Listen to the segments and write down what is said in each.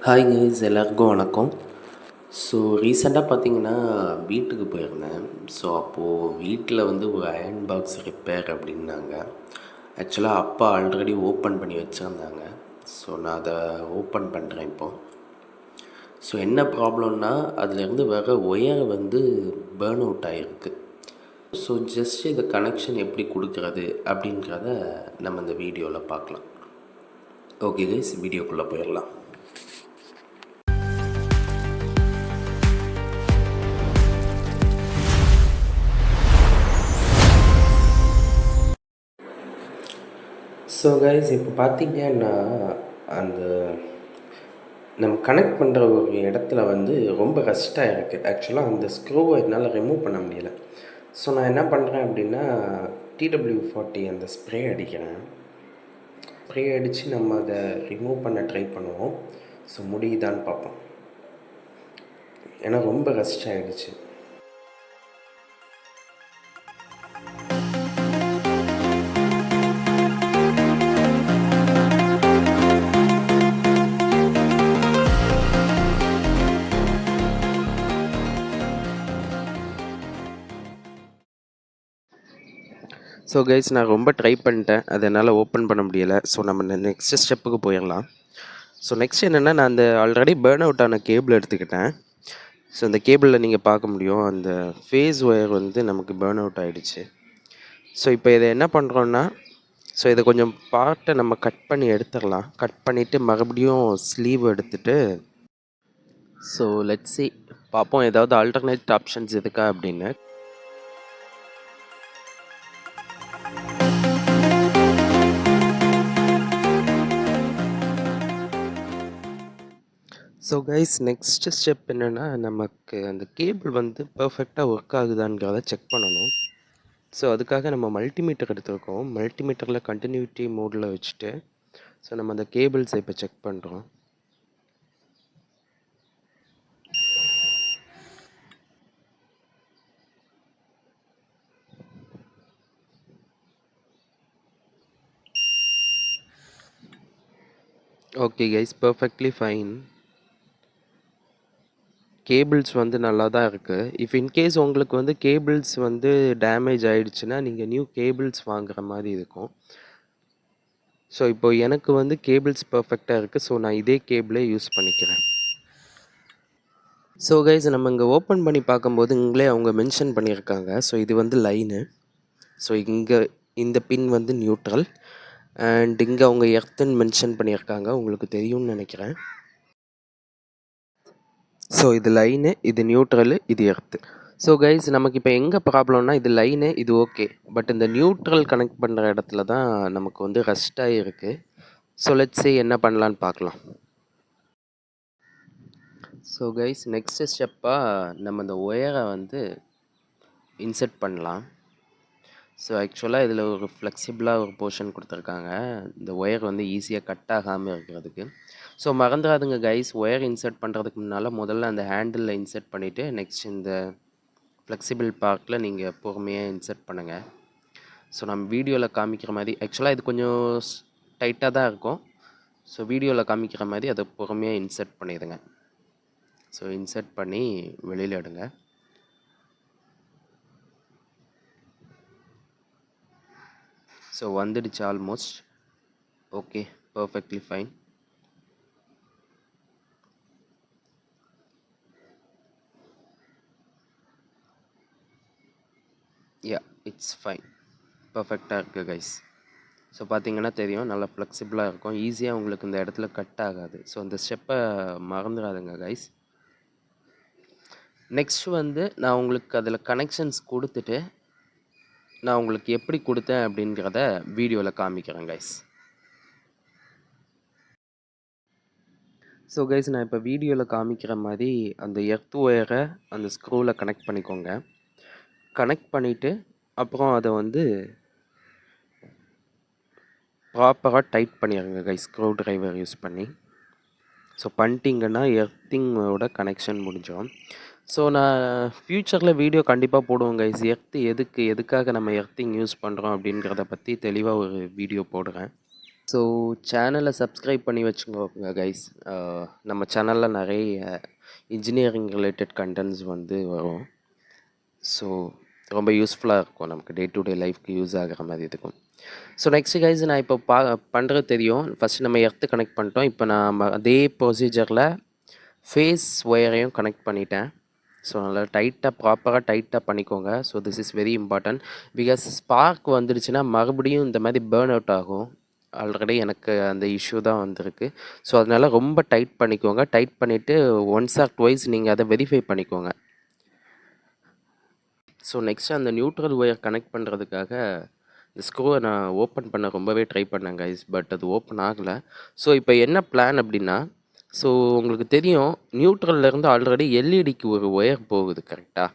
Hi guys, எல்லாருக்கும் வணக்கம். So ரீசெண்டாக பார்த்தீங்கன்னா வீட்டுக்கு போயிருந்தேன். ஸோ அப்போது வீட்டில் வந்து ஒரு அயர்ன் பாக்ஸ் ரிப்பேர் அப்படின்னாங்க. ஆக்சுவலாக அப்பா ஆல்ரெடி ஓப்பன் பண்ணி வச்சுருந்தாங்க. ஸோ நான் அதை ஓப்பன் பண்ணுறேன் இப்போது. ஸோ என்ன ப்ராப்ளம்னா அதுலேருந்து வர ஒயர் வந்து பேர்ன் அவுட் ஆகிருக்கு. ஸோ ஜஸ்ட் இந்த கனெக்ஷன் எப்படி கொடுக்குறது அப்படின்றத நம்ம இந்த வீடியோவில் பார்க்கலாம். ஓகே கைஸ், வீடியோக்குள்ளே போயிடலாம். ஸோ கைஸ், இப்போ பார்த்தீங்கன்னா அந்த நம்ம கனெக்ட் பண்ணுற ஒரு இடத்துல வந்து ரொம்ப ரஸ்ட்டாக இருக்குது. ஆக்சுவலாக அந்த ஸ்க்ரூவை என்னால் ரிமூவ் பண்ண முடியலை. ஸோ நான் என்ன பண்ணுறேன் அப்படின்னா TW40 அந்த ஸ்ப்ரே அடிக்கிறேன். ஸ்ப்ரே அடித்து நம்ம அதை ரிமூவ் பண்ண ட்ரை பண்ணுவோம். ஸோ முடியுதான்னு பார்ப்போம். ஏன்னா ரொம்ப ரஸ்ட் ஆகிடுச்சு. ஸோ கைஸ், நான் ரொம்ப ட்ரை பண்ணிட்டேன், அதை என்னால் ஓப்பன் பண்ண முடியலை. ஸோ நம்ம நெக்ஸ்ட் ஸ்டெப்புக்கு போயிடலாம். ஸோ நெக்ஸ்ட் என்னென்னா, நான் அந்த ஆல்ரெடி பேர்ன் அவுட் ஆன கேபிள் எடுத்துக்கிட்டேன். ஸோ அந்த கேபிளில் நீங்கள் பார்க்க முடியும், அந்த ஃபேஸ் ஒயர் வந்து நமக்கு பேர்ன் அவுட் ஆகிடுச்சு. ஸோ இப்போ இதை என்ன பண்ணுறோன்னா, ஸோ இதை கொஞ்சம் பார்ட்டை நம்ம கட் பண்ணி எடுத்துடலாம். கட் பண்ணிவிட்டு மறுபடியும் ஸ்லீவ் எடுத்துகிட்டு ஸோ லெட்ஸ் see பார்ப்போம் ஏதாவது ஆல்டர்னேட் ஆப்ஷன்ஸ் இருக்கா அப்படின்னு. ஸோ கைஸ், நெக்ஸ்ட் ஸ்டெப் என்னென்னா, நமக்கு அந்த கேபிள் வந்து பர்ஃபெக்டாக ஒர்க் ஆகுதான்றதை செக் பண்ணணும். ஸோ அதுக்காக நம்ம மல்டிமீட்டர் எடுத்துருக்கோம். மல்டிமீட்டரில் கண்டினியூட்டி மோடில் வச்சுட்டு ஸோ நம்ம அந்த கேபிள்ஸை இப்போ செக் பண்ணுறோம். Okay guys, perfectly fine. Cables வந்து நல்லா தான் இருக்குது. இஃப் இன்கேஸ் உங்களுக்கு வந்து கேபிள்ஸ் வந்து டேமேஜ் ஆகிடுச்சுன்னா நீங்கள் நியூ கேபிள்ஸ் வாங்குகிற மாதிரி இருக்கும். ஸோ இப்போ எனக்கு வந்து கேபிள்ஸ் பர்ஃபெக்டாக இருக்குது. ஸோ நான் இதே கேபிளே யூஸ் பண்ணிக்கிறேன். ஸோ கைஸ், நம்ம இங்கே ஓப்பன் பண்ணி பார்க்கும்போது அவங்க மென்ஷன் பண்ணியிருக்காங்க. ஸோ இது வந்து லைனு. ஸோ இங்கே இந்த பின் வந்து நியூட்ரல் அண்ட் இங்கே அவங்க எர்த்துன்னு மென்ஷன் பண்ணியிருக்காங்க. உங்களுக்கு தெரியும்னு நினைக்கிறேன். ஸோ இது லைனு, இது நியூட்ரலு, இது எர்த்து. ஸோ கைஸ், நமக்கு இப்போ எங்கே ப்ராப்ளம்னா, இது லைனு, இது ஓகே. பட் இந்த நியூட்ரல் கனெக்ட் பண்ணுற இடத்துல தான் நமக்கு வந்து ரஸ்ட்டாகி இருக்குது. ஸோ லெட்ஸ் see என்ன பண்ணலான்னு பார்க்கலாம். ஸோ கைஸ், நெக்ஸ்ட் ஸ்டெப்பாக நம்ம இந்த ஒயரை வந்து இன்செர்ட் பண்ணலாம். ஸோ ஆக்சுவலாக இதில் ஒரு ஃப்ளெக்சிபிளாக ஒரு போர்ஷன் கொடுத்துருக்காங்க, இந்த ஒயர் வந்து ஈஸியாக கட் ஆகாமல் இருக்கிறதுக்கு. ஸோ மறந்துடாதுங்க கைஸ், ஒயர் இன்செர்ட் பண்ணுறதுக்கு முன்னால் முதல்ல அந்த ஹேண்டிலில் இன்செர்ட் பண்ணிவிட்டு நெக்ஸ்ட் இந்த ஃப்ளெக்சிபிள் பார்ட்டில் நீங்கள் பொறுமையாக இன்செர்ட் பண்ணுங்கள். ஸோ நம்ம வீடியோவில் காமிக்கிற மாதிரி, ஆக்சுவலாக இது கொஞ்சம் டைட்டாக தான் இருக்கும். ஸோ வீடியோவில் காமிக்கிற மாதிரி அதை பொறுமையாக இன்செர்ட் பண்ணிடுங்க. ஸோ இன்செர்ட் பண்ணி வெளியில் எடுங்க. ஸோ வந்துடுச்சு almost. Okay, perfectly fine. Yeah, it's fine, பர்ஃபெக்டாக இருக்குது கைஸ். ஸோ பார்த்தீங்கன்னா தெரியும், நல்லா ஃப்ளெக்சிபிளாக இருக்கும், ஈஸியாக உங்களுக்கு இந்த இடத்துல கட் ஆகாது. ஸோ இந்த ஸ்டெப்பை மறந்துடாதுங்க கைஸ். நெக்ஸ்ட் வந்து நான் உங்களுக்கு அதில் கனெக்ஷன்ஸ் கொடுத்துட்டு நான் உங்களுக்கு எப்படி கொடுத்தேன் அப்படிங்கிறத வீடியோவில் காமிக்கிறேன் கைஸ். ஸோ கைஸ், நான் இப்போ வீடியோவில் காமிக்கிற மாதிரி அந்த எர்த் ஒயரை அந்த ஸ்க்ரூவில் கனெக்ட் பண்ணிக்கோங்க. கனெக்ட் பண்ணிவிட்டு அப்புறம் அதை வந்து ப்ராப்பராக டைட் பண்ணிடுங்க கைஸ், ஸ்க்ரூ ட்ரைவர் யூஸ் பண்ணி. ஸோ பண்ணிட்டீங்கன்னா எர்த்திங்கோட கனெக்ஷன் முடிஞ்சிடும். ஸோ நான் ஃப்யூச்சரில் வீடியோ கண்டிப்பாக போடுவோம் கைஸ், எதுக்காக நம்ம எர்த்திங் யூஸ் பண்ணுறோம் அப்படிங்கிறத பற்றி தெளிவாக ஒரு வீடியோ போடுறேன். ஸோ சேனலை சப்ஸ்கிரைப் பண்ணி வச்சுக்கோங்க கைஸ். நம்ம சேனலில் நிறைய இன்ஜினியரிங் ரிலேட்டட் கண்டென்ட்ஸ் வந்து வரும். ஸோ ரொம்ப யூஸ்ஃபுல்லாக இருக்கும், நமக்கு டே டு டே லைஃப்க்கு யூஸ் ஆகிற மாதிரி இருக்கும். ஸோ நெக்ஸ்ட் கைஸ், நான் இப்போ பண்ணுறது தெரியும். ஃபஸ்ட்டு நம்ம எர்த்து கனெக்ட் பண்ணிட்டோம். இப்போ நான் அதே ப்ரொசீஜரில் ஃபேஸ் ஒயரையும் கனெக்ட் பண்ணிட்டேன். ஸோ நல்லா டைட்டாக ப்ராப்பராக டைட்டாக பண்ணிக்கோங்க. So this is very important. Because spark வந்துடுச்சுன்னா மறுபடியும் இந்த மாதிரி பேர்ன் அவுட் ஆகும். ஆல்ரெடி எனக்கு அந்த இஷ்யூ தான் வந்திருக்கு. ஸோ அதனால் ரொம்ப டைட் பண்ணிக்கோங்க. டைட் பண்ணிவிட்டு ஒன்ஸ் ஆர் ட்வைஸ் நீங்கள் அதை வெரிஃபை பண்ணிக்கோங்க. ஸோ நெக்ஸ்ட் அந்த நியூட்ரல் ஒயர் கனெக்ட் பண்ணுறதுக்காக இந்த ஸ்க்ரூவை நான் ஓப்பன் பண்ண ரொம்பவே ட்ரை பண்ணேன் கைஸ், பட் அது ஓப்பன் ஆகலை. ஸோ இப்போ என்ன பிளான் அப்படின்னா, ஸோ உங்களுக்கு தெரியும் நியூட்ரல்லேருந்து ஆல்ரெடி எல்இடிக்கு ஒரு ஒயர் போகுது கரெக்டாக.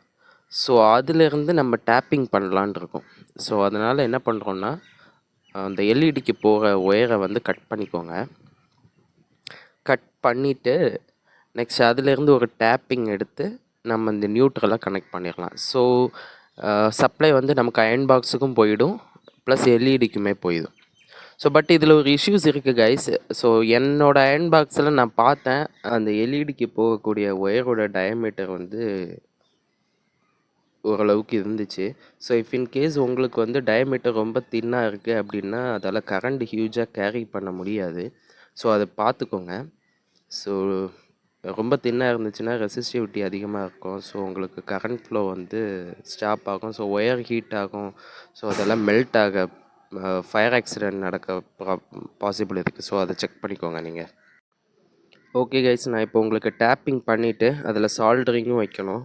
ஸோ அதிலேருந்து நம்ம டேப்பிங் பண்ணலான் இருக்கோம். ஸோ அதனால் என்ன பண்ணுறோன்னா, அந்த எல்இடிக்கு போகிற ஒயரை வந்து கட் பண்ணிக்கோங்க. கட் பண்ணிவிட்டு நெக்ஸ்ட் அதிலேருந்து ஒரு டேப்பிங் எடுத்து நம்ம இந்த நியூட்ரலாக கனெக்ட் பண்ணிடலாம். ஸோ சப்ளை வந்து நமக்கு அயன் பாக்ஸுக்கும் போயிடும், ப்ளஸ் எல்இடிக்குமே போயிடும். ஸோ பட் இதில் ஒரு இஷ்யூஸ் இருக்குது கைஸ். ஸோ என்னோடய அயன் பாக்ஸில் நான் பார்த்தேன், அந்த எல்இடிக்கு போகக்கூடிய ஒயரோட டயமீட்டர் வந்து ஓரளவுக்கு இருந்துச்சு. ஸோ இஃப் இன் கேஸ் உங்களுக்கு வந்து டயமீட்டர் ரொம்ப தின்னாக இருக்குது அப்படின்னா, அதால் கரண்ட் ஹியூஜாக கேரி பண்ண முடியாது. ஸோ அதை பார்த்துக்கோங்க. ஸோ ரொம்ப தின்னாக இருந்துச்சுன்னா ரெசிஸ்டிவிட்டி அதிகமாக இருக்கும். ஸோ உங்களுக்கு கரண்ட் ஃப்ளோ வந்து ஸ்டாப் ஆகும். ஸோ ஒயர் ஹீட் ஆகும். ஸோ அதெல்லாம் மெல்ட் ஆக ஃபயர் ஆக்சிடென்ட் நடக்க பாசிபிள் இருக்குது. ஸோ அதை செக் பண்ணிக்கோங்க நீங்கள். ஓகே கைஸ், நான் இப்போ உங்களுக்கு டேப்பிங் பண்ணிவிட்டு அதில் சால்டரிங்கும் வைக்கணும்.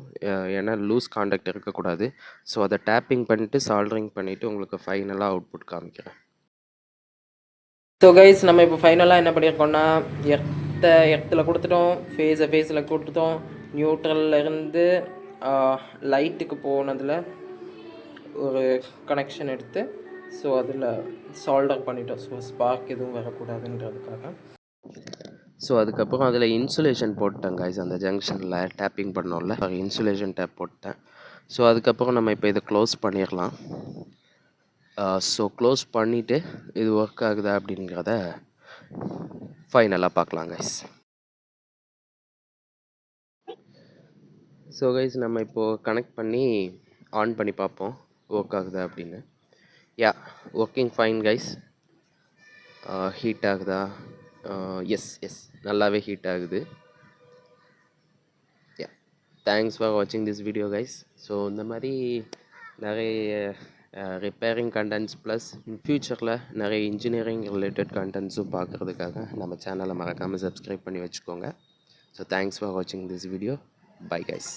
ஏன்னா லூஸ் காண்டாக்ட் இருக்கக்கூடாது. ஸோ அதை டேப்பிங் பண்ணிவிட்டு சால்டரிங் பண்ணிவிட்டு உங்களுக்கு ஃபைனலாக அவுட்புட் காமிக்கிறேன். ஸோ கைஸ், நம்ம இப்போ ஃபைனலாக என்ன பண்ணியிருக்கோம்னா, எர்த்தில் கொடுத்துட்டோம், ஃபேஸில் கொடுத்துட்டோம். நியூட்ரலில் இருந்து லைட்டுக்கு போனதில் ஒரு கனெக்ஷன் எடுத்து ஸோ அதில் சால்டர் பண்ணிட்டோம். ஸோ ஸ்பார்க் எதுவும் வரக்கூடாதுன்றதுக்காக. ஸோ அதுக்கப்புறம் அதில் இன்சுலேஷன் போட்டேன் கைஸ். அந்த ஜங்ஷனில் டேப்பிங் பண்ணோம்ல, இன்சுலேஷன் டேப் போட்டேன். ஸோ அதுக்கப்புறம் நம்ம இப்போ இதை க்ளோஸ் பண்ணிடலாம். ஸோ க்ளோஸ் பண்ணிவிட்டு இது ஒர்க் ஆகுதா அப்படிங்கிறத ஃபைனலாக பார்க்கலாம் கைஸ். ஸோ கைஸ், நம்ம இப்போது கனெக்ட் பண்ணி ஆன் பண்ணி பார்ப்போம் ஒர்க் ஆகுதா அப்படின்னு. யா, ஒர்க்கிங் ஃபைன் கைஸ். ஹீட் ஆகுதா? எஸ், நல்லாவே ஹீட் ஆகுது. யா, தேங்க்ஸ் ஃபார் வாட்சிங் திஸ் வீடியோ கைஸ். ஸோ இந்த மாதிரி நிறைய ரிப்பேரிங் கண்டென்ட்ஸ் ப்ளஸ் இன் ஃப்யூச்சரில் நிறைய இன்ஜினியரிங் ரிலேட்டட் கண்டென்ட்ஸும் பார்க்குறதுக்காக நம்ம சேனலை மறக்காமல் சப்ஸ்கிரைப் பண்ணி வச்சுக்கோங்க. ஸோ தேங்க்ஸ் ஃபார் வாட்சிங் திஸ் வீடியோ. Bye guys.